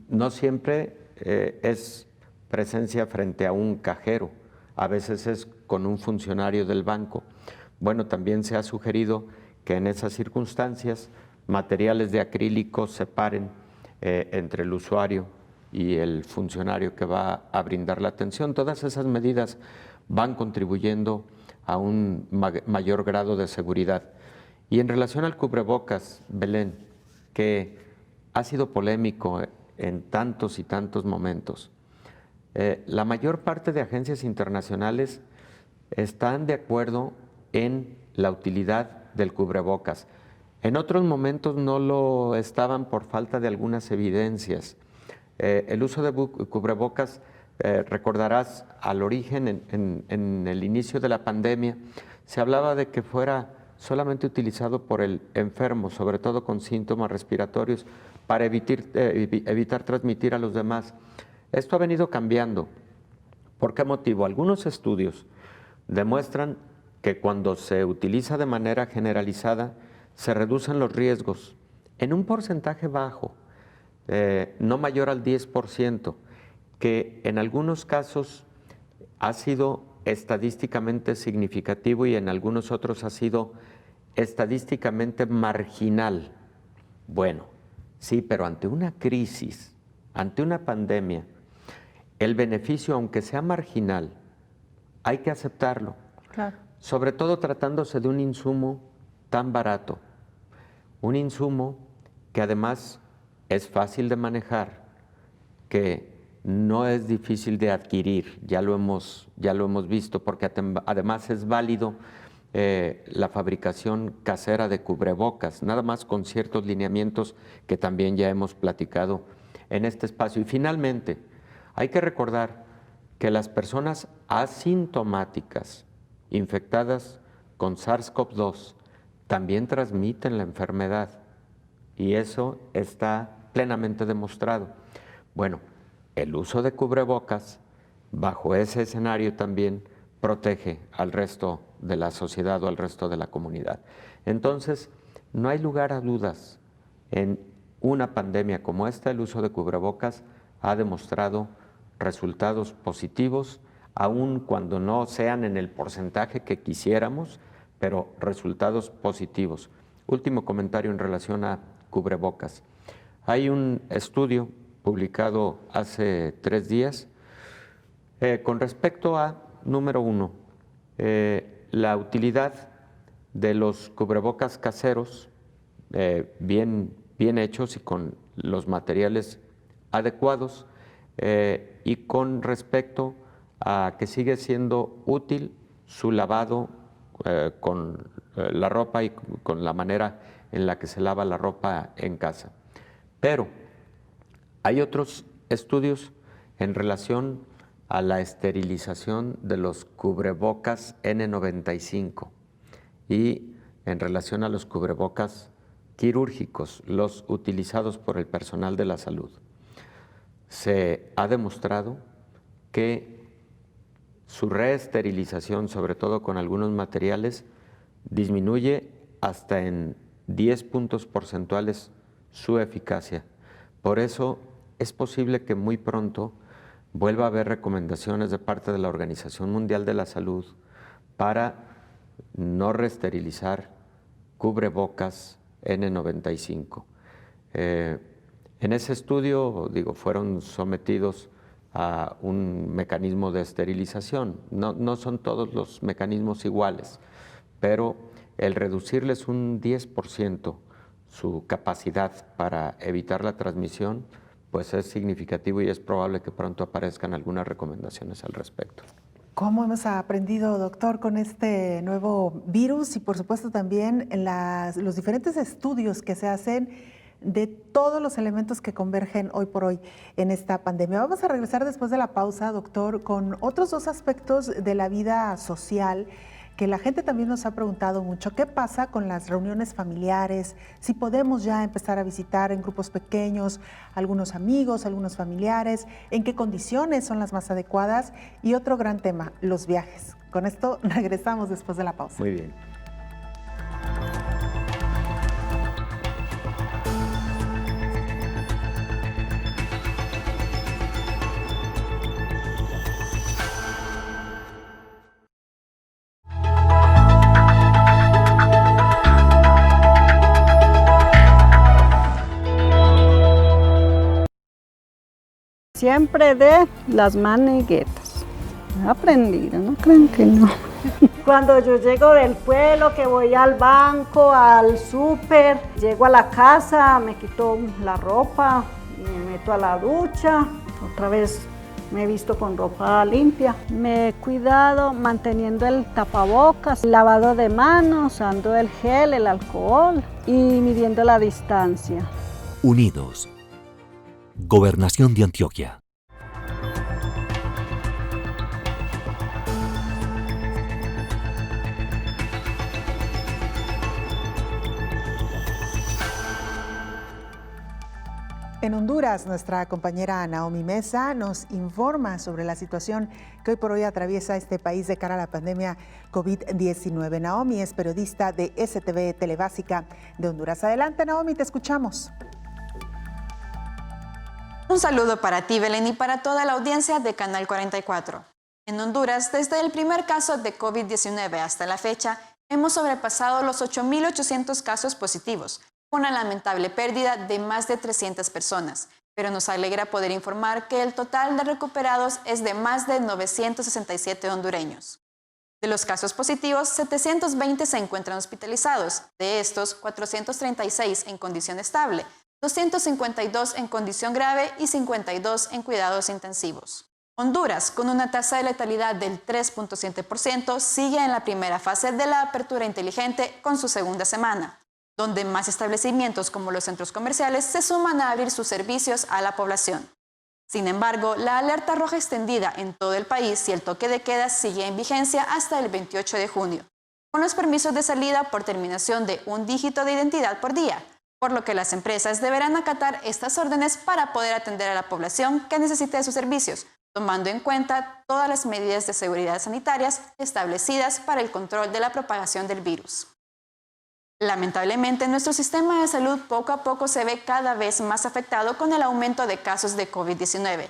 Speaker 5: No siempre es presencia frente a un cajero, a veces es con un funcionario del banco. Bueno, también se ha sugerido que en esas circunstancias materiales de acrílico separen entre el usuario y el funcionario que va a brindar la atención. Todas esas medidas van contribuyendo a un mayor grado de seguridad. Y en relación al cubrebocas, Belén, que ha sido polémico en tantos y tantos momentos, la mayor parte de agencias internacionales están de acuerdo en la utilidad del cubrebocas. En otros momentos no lo estaban por falta de algunas evidencias. El uso de cubrebocas, recordarás, al origen, en el inicio de la pandemia, se hablaba de que fuera solamente utilizado por el enfermo, sobre todo con síntomas respiratorios, para evitar transmitir a los demás. Esto ha venido cambiando. ¿Por qué motivo? Algunos estudios demuestran que cuando se utiliza de manera generalizada, se reducen los riesgos en un porcentaje bajo, no mayor al 10%, que en algunos casos ha sido estadísticamente significativo y en algunos otros ha sido estadísticamente marginal. Bueno, sí, pero ante una crisis, ante una pandemia, el beneficio, aunque sea marginal, hay que aceptarlo.
Speaker 2: Claro.
Speaker 5: Sobre todo tratándose de un insumo tan barato, un insumo que además es fácil de manejar, que no es difícil de adquirir, ya lo hemos visto, porque además es válido la fabricación casera de cubrebocas, nada más con ciertos lineamientos que también ya hemos platicado en este espacio. Y finalmente, hay que recordar que las personas asintomáticas infectadas con SARS-CoV-2 también transmiten la enfermedad y eso está plenamente demostrado. Bueno, el uso de cubrebocas bajo ese escenario también protege al resto de la sociedad o al resto de la comunidad. Entonces, no hay lugar a dudas. En una pandemia como esta, el uso de cubrebocas ha demostrado resultados positivos, aun cuando no sean en el porcentaje que quisiéramos, pero resultados positivos. Último comentario en relación a cubrebocas. Hay un estudio publicado hace 3 días con respecto a, número 1, la utilidad de los cubrebocas caseros bien hechos y con los materiales adecuados y con respecto a que sigue siendo útil su lavado con la ropa y con la manera en la que se lava la ropa en casa. Pero hay otros estudios en relación a la esterilización de los cubrebocas N95 y en relación a los cubrebocas quirúrgicos, los utilizados por el personal de la salud. Se ha demostrado que su reesterilización, sobre todo con algunos materiales, disminuye hasta en 10 puntos porcentuales su eficacia. Por eso es posible que muy pronto vuelva a haber recomendaciones de parte de la Organización Mundial de la Salud para no reesterilizar cubrebocas N95. En ese estudio, fueron sometidos a un mecanismo de esterilización. No son todos los mecanismos iguales, pero el reducirles un 10% su capacidad para evitar la transmisión, pues es significativo y es probable que pronto aparezcan algunas recomendaciones al respecto.
Speaker 2: ¿Cómo hemos aprendido, doctor, con este nuevo virus y por supuesto también en los diferentes estudios que se hacen de todos los elementos que convergen hoy por hoy en esta pandemia. Vamos a regresar después de la pausa, doctor, con otros dos aspectos de la vida social que la gente también nos ha preguntado mucho. ¿Qué pasa con las reuniones familiares? Si podemos ya empezar a visitar en grupos pequeños algunos amigos, algunos familiares, ¿en qué condiciones son las más adecuadas? Y otro gran tema, los viajes. Con esto regresamos después de la pausa.
Speaker 5: Muy bien.
Speaker 13: Siempre de las maniguetas. He aprendido, no crean que no. Cuando yo llego del pueblo, que voy al banco, al súper, llego a la casa, me quito la ropa, me meto a la ducha, otra vez me he visto con ropa limpia. Me he cuidado manteniendo el tapabocas, lavado de manos, usando el gel, el alcohol y midiendo la distancia.
Speaker 7: Unidos. Gobernación de Antioquia.
Speaker 2: En Honduras, nuestra compañera Naomi Mesa nos informa sobre la situación que hoy por hoy atraviesa este país de cara a la pandemia COVID-19. Naomi es periodista de STV Telebásica de Honduras. Adelante, Naomi, te escuchamos.
Speaker 14: Un saludo para ti, Belén, y para toda la audiencia de Canal 44. En Honduras, desde el primer caso de COVID-19 hasta la fecha, hemos sobrepasado los 8.800 casos positivos, con una lamentable pérdida de más de 300 personas. Pero nos alegra poder informar que el total de recuperados es de más de 967 hondureños. De los casos positivos, 720 se encuentran hospitalizados. De estos, 436 en condición estable, 252 en condición grave y 52 en cuidados intensivos. Honduras, con una tasa de letalidad del 3.7%, sigue en la primera fase de la apertura inteligente con su segunda semana, donde más establecimientos como los centros comerciales se suman a abrir sus servicios a la población. Sin embargo, la alerta roja extendida en todo el país y el toque de queda sigue en vigencia hasta el 28 de junio, con los permisos de salida por terminación de un dígito de identidad por día, por lo que las empresas deberán acatar estas órdenes para poder atender a la población que necesite de sus servicios, tomando en cuenta todas las medidas de seguridad sanitarias establecidas para el control de la propagación del virus. Lamentablemente, nuestro sistema de salud poco a poco se ve cada vez más afectado con el aumento de casos de COVID-19,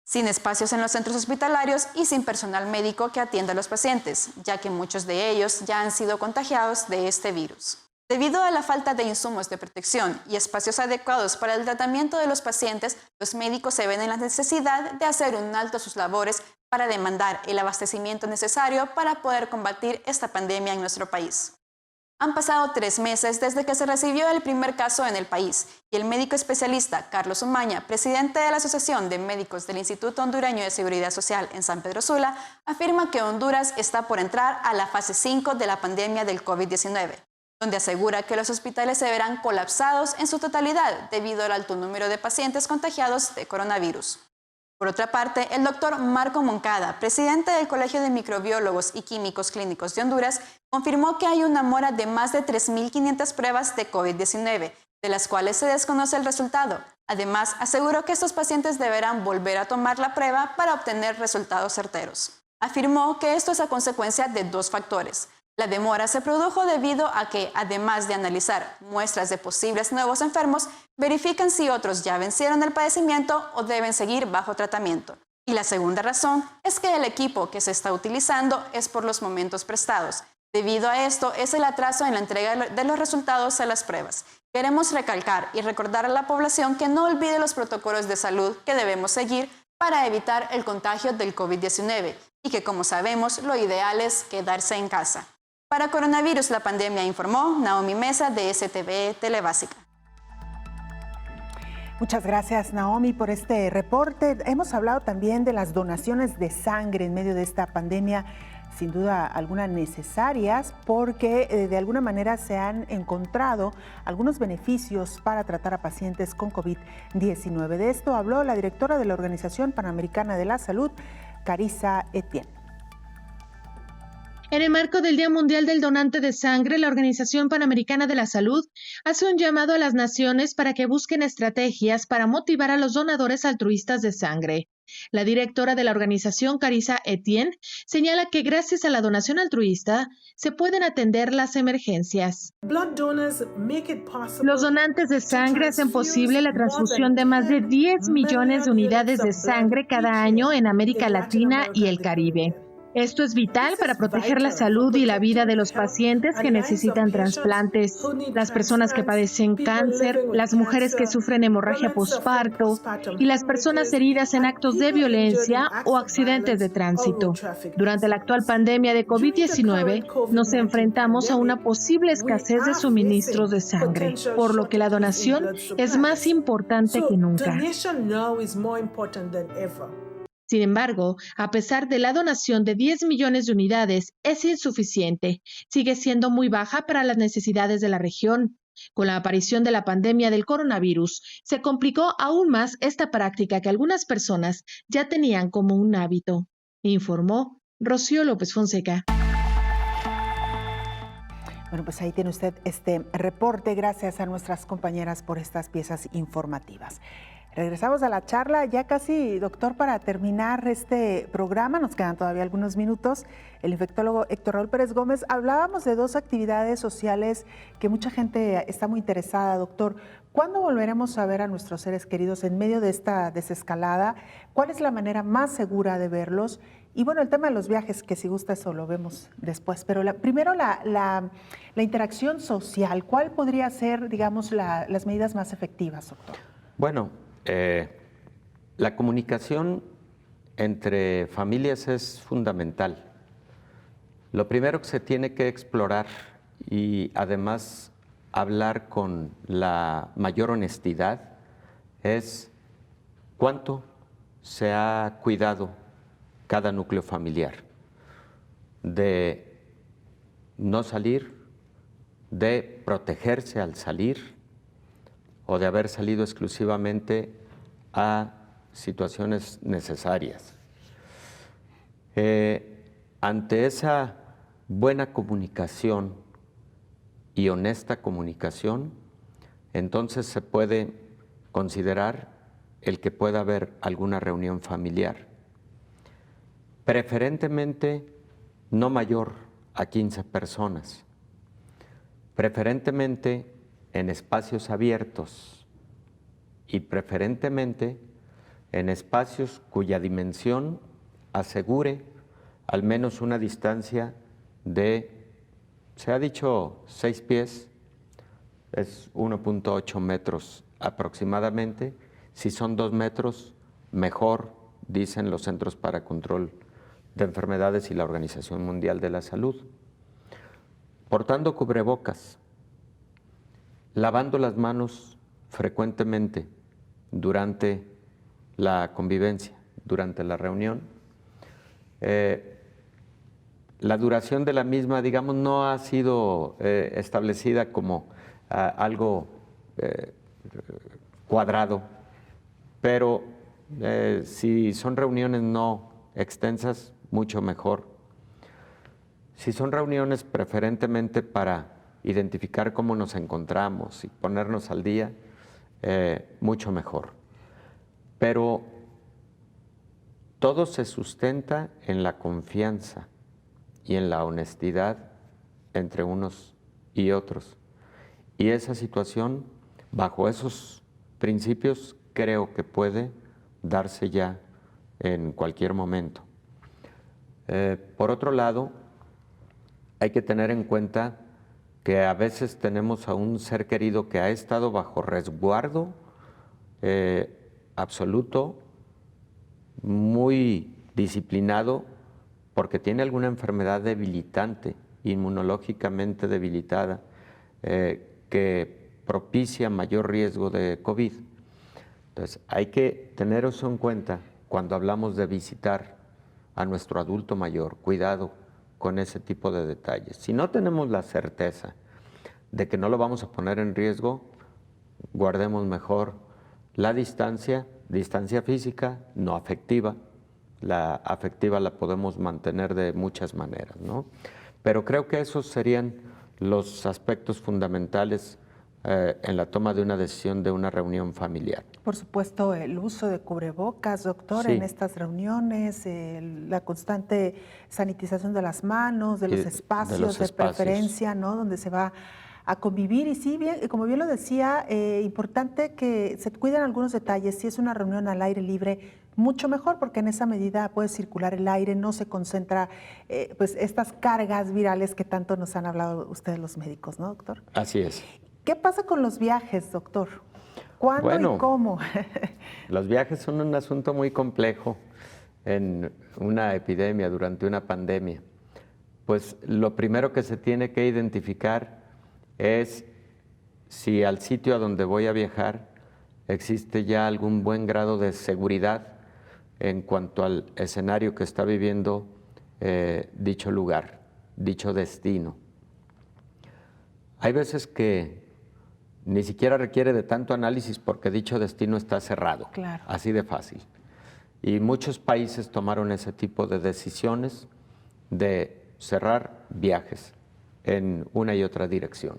Speaker 14: sin espacios en los centros hospitalarios y sin personal médico que atienda a los pacientes, ya que muchos de ellos ya han sido contagiados de este virus. Debido a la falta de insumos de protección y espacios adecuados para el tratamiento de los pacientes, los médicos se ven en la necesidad de hacer un alto a sus labores para demandar el abastecimiento necesario para poder combatir esta pandemia en nuestro país. Han pasado 3 meses desde que se recibió el primer caso en el país y el médico especialista Carlos Umaña, presidente de la Asociación de Médicos del Instituto Hondureño de Seguridad Social en San Pedro Sula, afirma que Honduras está por entrar a la fase 5 de la pandemia del COVID-19. Donde asegura que los hospitales se verán colapsados en su totalidad debido al alto número de pacientes contagiados de coronavirus. Por otra parte, el doctor Marco Moncada, presidente del Colegio de Microbiólogos y Químicos Clínicos de Honduras, confirmó que hay una mora de más de 3.500 pruebas de COVID-19, de las cuales se desconoce el resultado. Además, aseguró que estos pacientes deberán volver a tomar la prueba para obtener resultados certeros. Afirmó que esto es a consecuencia de 2 factores. La demora se produjo debido a que, además de analizar muestras de posibles nuevos enfermos, verifican si otros ya vencieron el padecimiento o deben seguir bajo tratamiento. Y la segunda razón es que el equipo que se está utilizando es por los momentos prestados. Debido a esto es el atraso en la entrega de los resultados a las pruebas. Queremos recalcar y recordar a la población que no olvide los protocolos de salud que debemos seguir para evitar el contagio del COVID-19 y que, como sabemos, lo ideal es quedarse en casa. Para Coronavirus, la pandemia, informó Naomi Mesa de STV Telebásica.
Speaker 2: Muchas gracias, Naomi, por este reporte. Hemos hablado también de las donaciones de sangre en medio de esta pandemia. sin duda alguna necesarias, porque de alguna manera se han encontrado algunos beneficios para tratar a pacientes con COVID-19. De esto habló la directora de la Organización Panamericana de la Salud, Carissa Etienne.
Speaker 8: En el marco del Día Mundial del Donante de Sangre, la Organización Panamericana de la Salud hace un llamado a las naciones para que busquen estrategias para motivar a los donadores altruistas de sangre. La directora de la organización, Carissa Etienne, señala que gracias a la donación altruista se pueden atender las emergencias. Los donantes de sangre hacen posible la transfusión de más de 10 millones de unidades de sangre cada año en América Latina y el Caribe. Esto es vital para proteger la salud y la vida de los pacientes que necesitan trasplantes, las personas que padecen cáncer, las mujeres que sufren hemorragia posparto y las personas heridas en actos de violencia o accidentes de tránsito. Durante la actual pandemia de COVID-19, nos enfrentamos a una posible escasez de suministros de sangre, por lo que la donación es más importante que nunca. Sin embargo, a pesar de la donación de 10 millones de unidades, es insuficiente. Sigue siendo muy baja para las necesidades de la región. Con la aparición de la pandemia del coronavirus, se complicó aún más esta práctica que algunas personas ya tenían como un hábito, informó Rocío López Fonseca.
Speaker 2: Bueno, pues ahí tiene usted este reporte. Gracias a nuestras compañeras por estas piezas informativas. Regresamos a la charla, ya casi, doctor, para terminar este programa, nos quedan todavía algunos minutos. El infectólogo Héctor Raúl Pérez Gómez, hablábamos de dos actividades sociales que mucha gente está muy interesada, doctor. ¿Cuándo volveremos a ver a nuestros seres queridos en medio de esta desescalada? ¿Cuál es la manera más segura de verlos? Y bueno, el tema de los viajes, que si gusta eso lo vemos después, pero primero la interacción social, ¿cuál podría ser, digamos, las medidas más efectivas, doctor?
Speaker 5: Bueno, la comunicación entre familias es fundamental. Lo primero que se tiene que explorar y además hablar con la mayor honestidad es cuánto se ha cuidado cada núcleo familiar de no salir, de protegerse al salir o de haber salido exclusivamente a situaciones necesarias. Ante esa buena comunicación y honesta comunicación, entonces se puede considerar el que pueda haber alguna reunión familiar, preferentemente no mayor a 15 personas, preferentemente en espacios abiertos y preferentemente en espacios cuya dimensión asegure al menos una distancia de, se ha dicho 6 pies, es 1.8 metros aproximadamente. Si son 2 metros, mejor, dicen los Centros para Control de Enfermedades y la Organización Mundial de la Salud. Portando cubrebocas, lavando las manos frecuentemente durante la convivencia, durante la reunión. La duración de la misma, digamos, no ha sido establecida como algo cuadrado, pero si son reuniones no extensas, mucho mejor. Si son reuniones preferentemente para identificar cómo nos encontramos y ponernos al día, mucho mejor. Pero todo se sustenta en la confianza y en la honestidad entre unos y otros. Y esa situación, bajo esos principios, creo que puede darse ya en cualquier momento. Por otro lado, hay que tener en cuenta que a veces tenemos a un ser querido que ha estado bajo resguardo absoluto, muy disciplinado, porque tiene alguna enfermedad debilitante, inmunológicamente debilitada, que propicia mayor riesgo de COVID. Entonces, hay que tener eso en cuenta cuando hablamos de visitar a nuestro adulto mayor. Cuidado, con ese tipo de detalles. Si no tenemos la certeza de que no lo vamos a poner en riesgo, guardemos mejor la distancia física, no afectiva. La afectiva la podemos mantener de muchas maneras, ¿no? Pero creo que esos serían los aspectos fundamentales en la toma de una decisión de una reunión familiar.
Speaker 2: Por supuesto, el uso de cubrebocas, doctor,
Speaker 5: Sí.
Speaker 2: en estas reuniones, la constante sanitización de las manos, de los espacios de preferencia, ¿no? Donde se va a convivir. Y sí, bien, como bien lo decía, importante que se cuiden algunos detalles. Si es una reunión al aire libre, mucho mejor, porque en esa medida puede circular el aire, no se concentra pues estas cargas virales que tanto nos han hablado ustedes los médicos, ¿no, doctor?
Speaker 5: Así es.
Speaker 2: ¿Qué pasa con los viajes, doctor? ¿Cuándo y cómo?
Speaker 5: Los viajes son un asunto muy complejo en una epidemia, durante una pandemia. Pues lo primero que se tiene que identificar es si al sitio a donde voy a viajar existe ya algún buen grado de seguridad en cuanto al escenario que está viviendo dicho lugar, dicho destino. Hay veces que ni siquiera requiere de tanto análisis porque dicho destino está cerrado,
Speaker 2: claro,
Speaker 5: así de fácil. Y muchos países tomaron ese tipo de decisiones de cerrar viajes en una y otra dirección.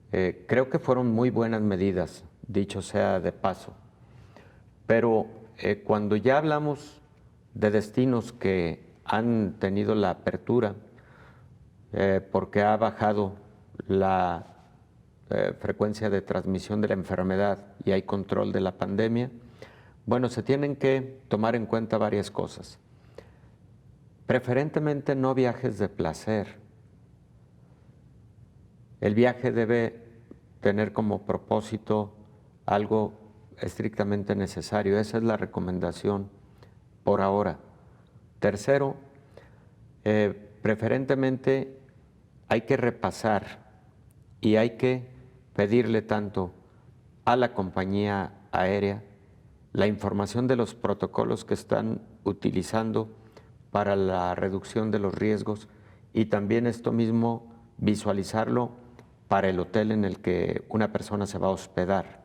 Speaker 5: Creo que fueron muy buenas medidas, dicho sea de paso, pero cuando ya hablamos de destinos que han tenido la apertura porque ha bajado la frecuencia de transmisión de la enfermedad y hay control de la pandemia, bueno, se tienen que tomar en cuenta varias cosas. Preferentemente no viajes de placer. El viaje debe tener como propósito algo estrictamente necesario. Esa es la recomendación por ahora. Tercero, preferentemente hay que repasar y hay que pedirle tanto a la compañía aérea la información de los protocolos que están utilizando para la reducción de los riesgos y también esto mismo visualizarlo para el hotel en el que una persona se va a hospedar.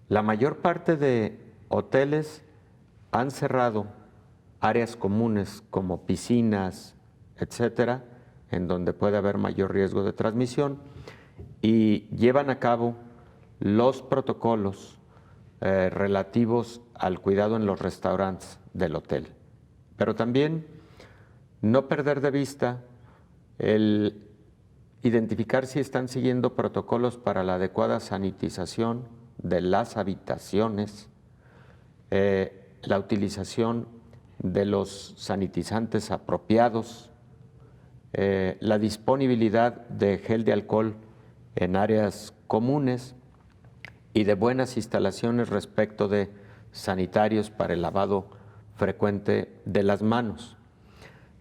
Speaker 5: La mayor parte de hoteles han cerrado áreas comunes como piscinas, etcétera, en donde puede haber mayor riesgo de transmisión y llevan a cabo los protocolos relativos al cuidado en los restaurantes del hotel. Pero también no perder de vista el identificar si están siguiendo protocolos para la adecuada sanitización de las habitaciones, la utilización de los sanitizantes apropiados, la disponibilidad de gel de alcohol en áreas comunes y de buenas instalaciones respecto de sanitarios para el lavado frecuente de las manos.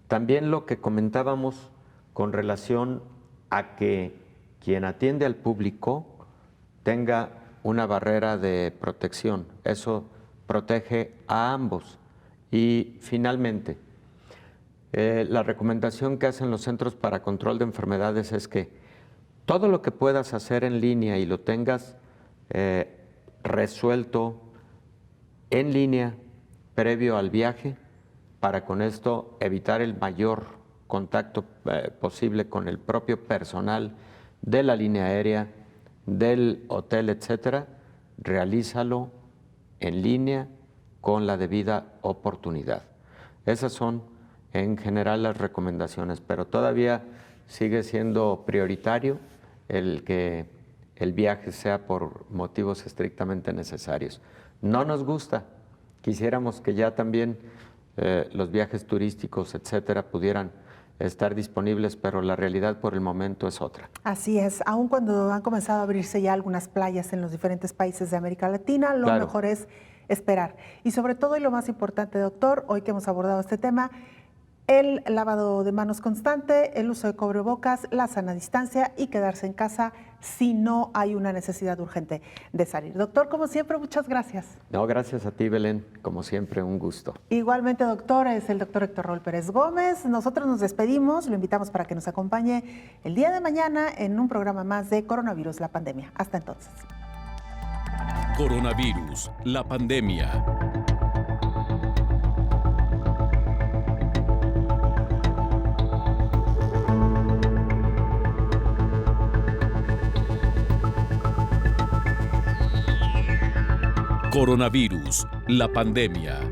Speaker 5: También lo que comentábamos con relación a que quien atiende al público tenga una barrera de protección. Eso protege a ambos. Y finalmente, la recomendación que hacen los Centros para Control de Enfermedades es que todo lo que puedas hacer en línea y lo tengas resuelto en línea previo al viaje, para con esto evitar el mayor contacto posible con el propio personal de la línea aérea, del hotel, etcétera, realízalo en línea con la debida oportunidad. Esas son en general las recomendaciones, pero todavía sigue siendo prioritario el que el viaje sea por motivos estrictamente necesarios. No nos gusta, quisiéramos que ya también los viajes turísticos, etcétera, pudieran estar disponibles, pero la realidad por el momento es otra.
Speaker 2: Así es, aun cuando han comenzado a abrirse ya algunas playas en los diferentes países de América Latina, lo
Speaker 5: Claro.
Speaker 2: mejor es esperar. Y sobre todo, y lo más importante, doctor, hoy que hemos abordado este tema, el lavado de manos constante, el uso de cubrebocas, la sana distancia y quedarse en casa si no hay una necesidad urgente de salir. Doctor, como siempre, muchas gracias.
Speaker 5: No, gracias a ti, Belén. Como siempre, un gusto.
Speaker 2: Igualmente, doctor, es el doctor Héctor Raúl Pérez Gómez. Nosotros nos despedimos, lo invitamos para que nos acompañe el día de mañana en un programa más de Coronavirus, la pandemia. Hasta entonces.
Speaker 1: Coronavirus, la pandemia. Coronavirus, la pandemia.